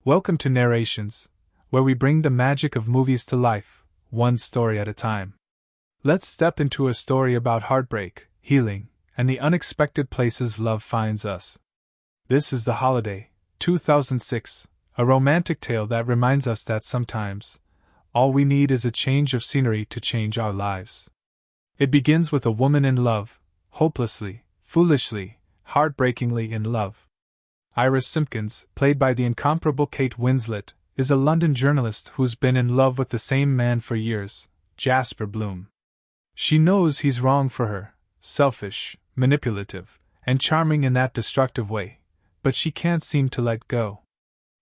Welcome to Narrations, where we bring the magic of movies to life, one story at a time. Let's step into a story about heartbreak, healing, and the unexpected places love finds us. This is The Holiday, 2006, a romantic tale that reminds us that sometimes, all we need is a change of scenery to change our lives. It begins with a woman in love, hopelessly, foolishly, heartbreakingly in love. Iris Simpkins, played by the incomparable Kate Winslet, is a London journalist who's been in love with the same man for years, Jasper Bloom. She knows he's wrong for her, selfish, manipulative, and charming in that destructive way, but she can't seem to let go.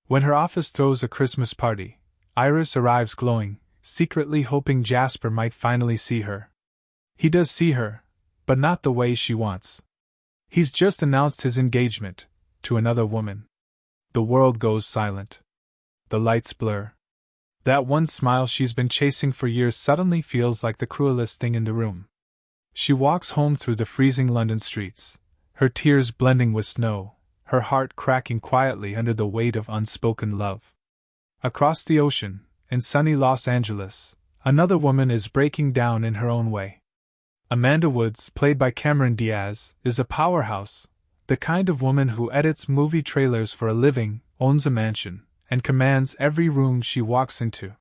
When her office throws a Christmas party, Iris arrives glowing, secretly hoping Jasper might finally see her. He does see her, but not the way she wants. He's just announced his engagement to another woman. The world goes silent. The lights blur. That one smile she's been chasing for years suddenly feels like the cruelest thing in the room. She walks home through the freezing London streets, her tears blending with snow, her heart cracking quietly under the weight of unspoken love. Across the ocean, in sunny Los Angeles, another woman is breaking down in her own way. Amanda Woods, played by Cameron Diaz, is a powerhouse, the kind of woman who edits movie trailers for a living, owns a mansion, and commands every room she walks into.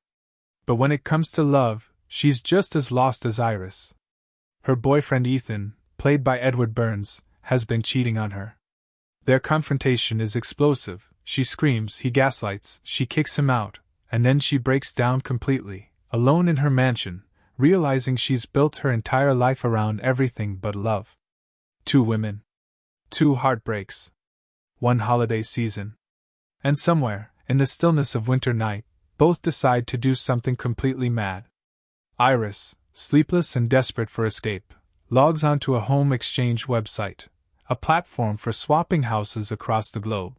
But when it comes to love, she's just as lost as Iris. Her boyfriend Ethan, played by Edward Burns, has been cheating on her. Their confrontation is explosive. She screams, he gaslights, she kicks him out, and then she breaks down completely, alone in her mansion, realizing she's built her entire life around everything but love. Two women. Two heartbreaks. One holiday season. And somewhere, in the stillness of winter night, both decide to do something completely mad. Iris, sleepless and desperate for escape, logs onto a home exchange website, a platform for swapping houses across the globe.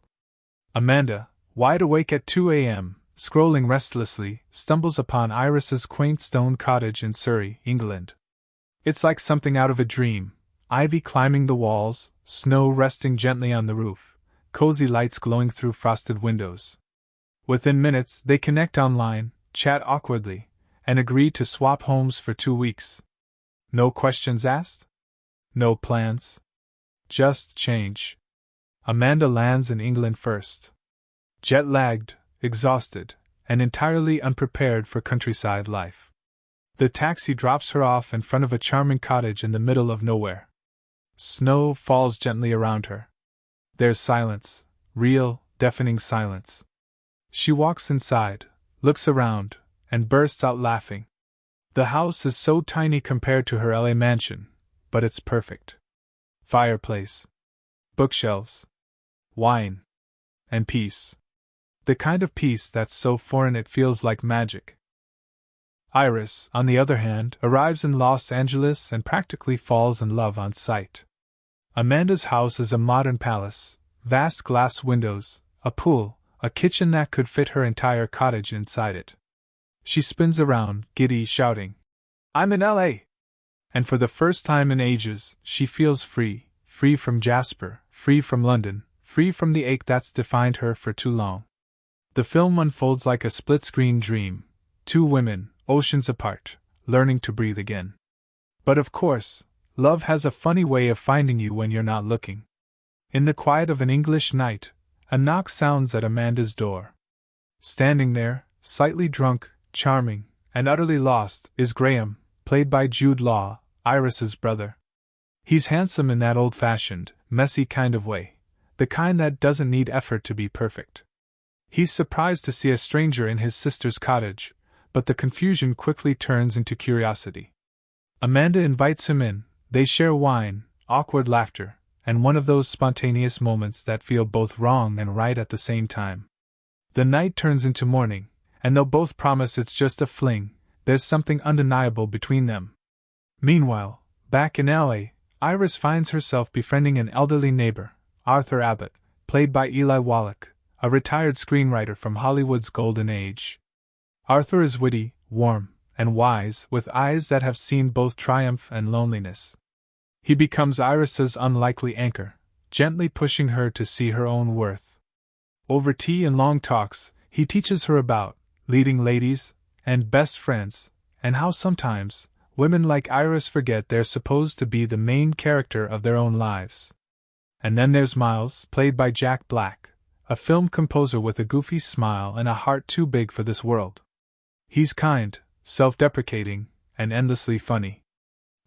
Amanda, wide awake at 2 a.m., scrolling restlessly, stumbles upon Iris's quaint stone cottage in Surrey, England. It's like something out of a dream. Ivy climbing the walls, snow resting gently on the roof, cozy lights glowing through frosted windows. Within minutes, they connect online, chat awkwardly, and agree to swap homes for 2 weeks. No questions asked? No plans? Just change. Amanda lands in England first. Jet-lagged, exhausted, and entirely unprepared for countryside life. The taxi drops her off in front of a charming cottage in the middle of nowhere. Snow falls gently around her. There's silence, real, deafening silence. She walks inside, looks around, and bursts out laughing. The house is so tiny compared to her LA mansion, but it's perfect. Fireplace, bookshelves, wine, and peace. The kind of peace that's so foreign it feels like magic. Iris, on the other hand, arrives in Los Angeles and practically falls in love on sight. Amanda's house is a modern palace, vast glass windows, a pool, a kitchen that could fit her entire cottage inside it. She spins around, giddy, shouting, "I'm in LA!" And for the first time in ages, she feels free, free from Jasper, free from London, free from the ache that's defined her for too long. The film unfolds like a split-screen dream, two women, oceans apart, learning to breathe again. But of course, love has a funny way of finding you when you're not looking. In the quiet of an English night, a knock sounds at Amanda's door. Standing there, slightly drunk, charming, and utterly lost, is Graham, played by Jude Law, Iris's brother. He's handsome in that old-fashioned, messy kind of way, the kind that doesn't need effort to be perfect. He's surprised to see a stranger in his sister's cottage, but the confusion quickly turns into curiosity. Amanda invites him in, they share wine, awkward laughter, and one of those spontaneous moments that feel both wrong and right at the same time. The night turns into morning, and though both promise it's just a fling, there's something undeniable between them. Meanwhile, back in LA, Iris finds herself befriending an elderly neighbor, Arthur Abbott, played by Eli Wallach, a retired screenwriter from Hollywood's golden age. Arthur is witty, warm, and wise, with eyes that have seen both triumph and loneliness. He becomes Iris's unlikely anchor, gently pushing her to see her own worth. Over tea and long talks, he teaches her about leading ladies and best friends, and how sometimes women like Iris forget they're supposed to be the main character of their own lives. And then there's Miles, played by Jack Black, a film composer with a goofy smile and a heart too big for this world. He's kind, self-deprecating, and endlessly funny.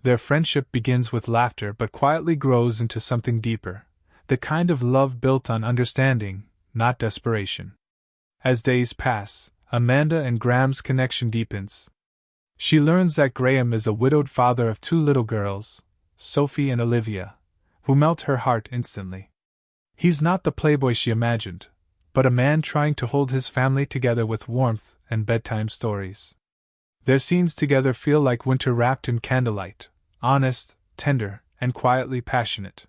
Their friendship begins with laughter but quietly grows into something deeper, the kind of love built on understanding, not desperation. As days pass, Amanda and Graham's connection deepens. She learns that Graham is a widowed father of 2 little girls, Sophie and Olivia, who melt her heart instantly. He's not the playboy she imagined, but a man trying to hold his family together with warmth and bedtime stories. Their scenes together feel like winter wrapped in candlelight, honest, tender, and quietly passionate.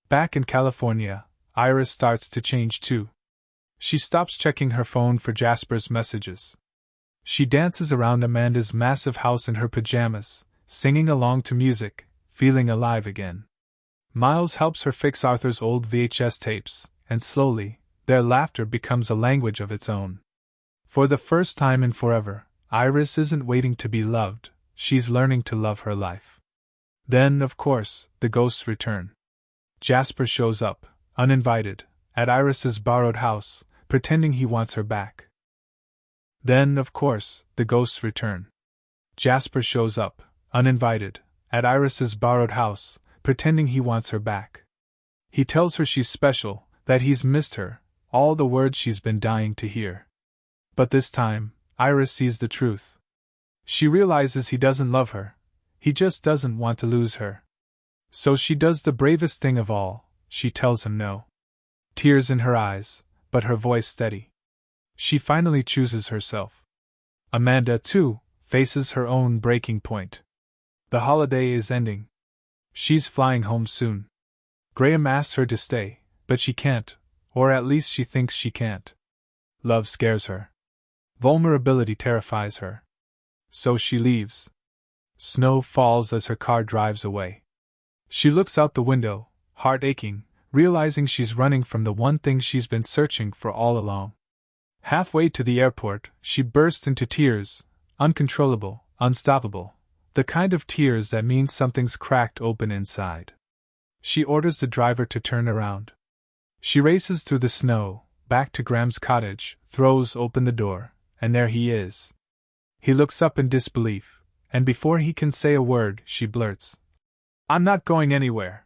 Back in California, Iris starts to change too. She stops checking her phone for Jasper's messages. She dances around Amanda's massive house in her pajamas, singing along to music, feeling alive again. Miles helps her fix Arthur's old VHS tapes, and slowly, their laughter becomes a language of its own. For the first time in forever, Iris isn't waiting to be loved, she's learning to love her life. Then, of course, the ghosts return. Jasper shows up, uninvited, at Iris's borrowed house, pretending he wants her back. Then, of course, the ghosts return. Jasper shows up, uninvited, at Iris's borrowed house, pretending he wants her back. He tells her she's special, that he's missed her, all the words she's been dying to hear. But this time, Iris sees the truth. She realizes he doesn't love her, he just doesn't want to lose her. So she does the bravest thing of all, she tells him no. Tears in her eyes, but her voice steady. She finally chooses herself. Amanda, too, faces her own breaking point. The holiday is ending. She's flying home soon. Graham asks her to stay, but she can't, or at least she thinks she can't. Love scares her. Vulnerability terrifies her. So she leaves. Snow falls as her car drives away. She looks out the window, heart aching, realizing she's running from the one thing she's been searching for all along. Halfway to the airport, she bursts into tears, uncontrollable, unstoppable, the kind of tears that mean something's cracked open inside. She orders the driver to turn around. She races through the snow, back to Graham's cottage, throws open the door, and there he is. He looks up in disbelief, and before he can say a word, she blurts, "I'm not going anywhere."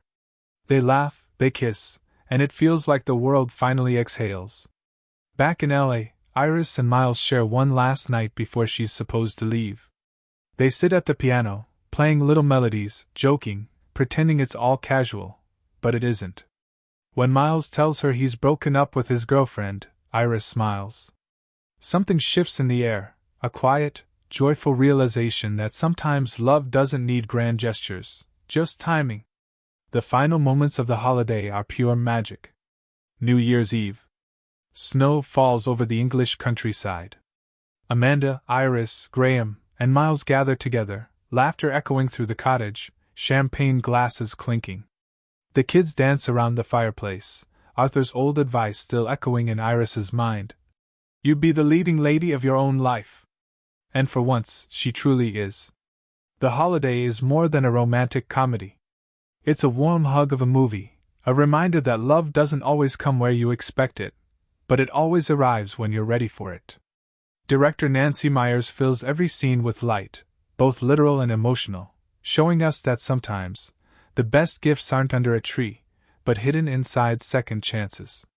They laugh, they kiss, and it feels like the world finally exhales. Back in LA, Iris and Miles share one last night before she's supposed to leave. They sit at the piano, playing little melodies, joking, pretending it's all casual, but it isn't. When Miles tells her he's broken up with his girlfriend, Iris smiles. Something shifts in the air, a quiet, joyful realization that sometimes love doesn't need grand gestures, just timing. The final moments of the holiday are pure magic. New Year's Eve. Snow falls over the English countryside. Amanda, Iris, Graham, and Miles gather together, laughter echoing through the cottage, champagne glasses clinking. The kids dance around the fireplace, Arthur's old advice still echoing in Iris's mind. You be the leading lady of your own life. And for once, she truly is. The holiday is more than a romantic comedy. It's a warm hug of a movie, a reminder that love doesn't always come where you expect it, but it always arrives when you're ready for it. Director Nancy Meyers fills every scene with light, both literal and emotional, showing us that sometimes, the best gifts aren't under a tree, but hidden inside second chances.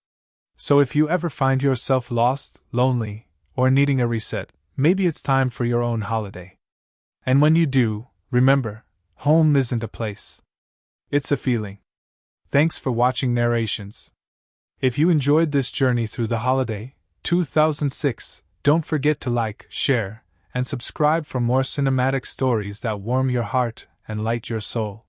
So if you ever find yourself lost, lonely, or needing a reset, maybe it's time for your own holiday. And when you do, remember, home isn't a place. It's a feeling. Thanks for watching Narrations. If you enjoyed this journey through the holiday, 2006, don't forget to like, share, and subscribe for more cinematic stories that warm your heart and light your soul.